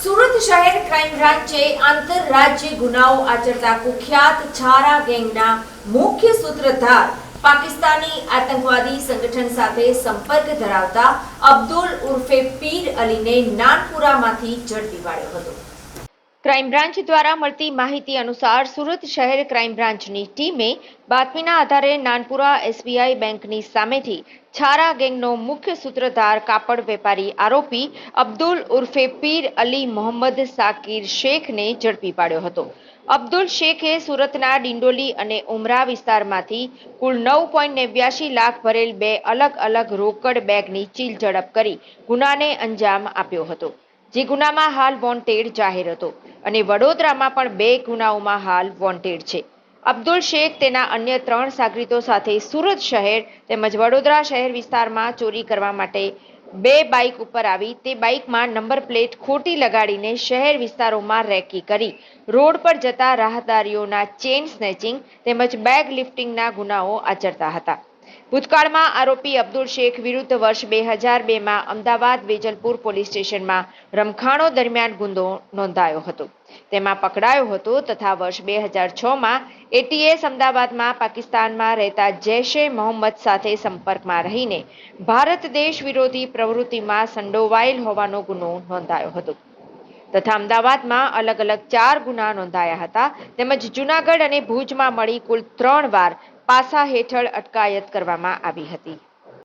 સુરત શહેર ક્રાઇમ બ્રાન્ચે આંતરરાજ્ય ગુનાઓ આચરતા કુખ્યાત છારા ગેંગના મુખ્ય સૂત્રધાર પાકિસ્તાની આતંકવાદી સંગઠન સાથે સંપર્ક ધરાવતા અબ્દુલ ઉર્ફે પીર અલીને નાનપુરામાંથી ઝડપી પાડ્યો હતો। ક્રાઇમ બ્રાન્ચ દ્વારા મળતી માહિતી અનુસાર સુરત શહેર ક્રાઇમ બ્રાન્ચની ટીમે બાતમીના આધારે નાનપુરા એસબીઆઈ બેંકની સામેથી છારા ગેંગનો મુખ્ય સૂત્રધાર કાપડ વેપારી આરોપી અબ્દુલ ઉર્ફે પીર અલી મોહમ્મદ સાકીર શેખને ઝડપી પાડ્યો હતો। અબ્દુલ શેખે સુરતના ડિંડોલી અને ઉમરા વિસ્તારમાંથી કુલ 9.89 લાખ ભરેલ બે અલગ અલગ રોકડ બેગની ચીલ ઝડપ કરી ગુનાને અંજામ આપ્યો હતો, જે ગુનામાં હાલ વોન્ટેડ જાહેર હતો અને વડોદરામાં પણ બે ગુનાઓમાં હાલ વોન્ટેડ છે। અબ્દુલ શેખ તેના અન્ય 3 સાગરીતો સાથે સુરત શહેર તેમજ વડોદરા શહેર વિસ્તારમાં ચોરી કરવા માટે 2 બાઇક ઉપર આવી તે બાઇકમાં નંબર પ્લેટ ખોટી લગાડીને શહેર વિસ્તારોમાં રેકી કરી રોડ પર જતા રાહદારીઓના ચેઇન સ્નેચિંગ તેમજ બેગ લિફ્ટિંગના ગુનાઓ આચરતા હતા। ભૂતકાળમાં આરોપી અબ્દુલ શેખ વિરુદ્ધ વર્ષ 2002માં અમદાવાદ વેજલપુર પોલીસ સ્ટેશનમાં રમખાણો દરમિયાન ગુનો નોંધાયો હતો, તેમાં પકડાયો હતો તથા વર્ષ 2006માં એટીએસ અમદાવાદમાં પાકિસ્તાનમાં રહેતા જૈશે મોહમ્મદ સાથે સંપર્કમાં રહીને ભારત દેશ વિરોધી પ્રવૃત્તિમાં સંડોવાયેલ હોવાનો ગુનો નોંધાયો હતો તથા અમદાવાદમાં અલગ અલગ 4 ગુના નોંધાયા હતા તેમજ જૂનાગઢ અને ભુજમાં મળી કુલ 3 વાર પાસા હેઠળ અટકાયત કરવામાં આવી હતી।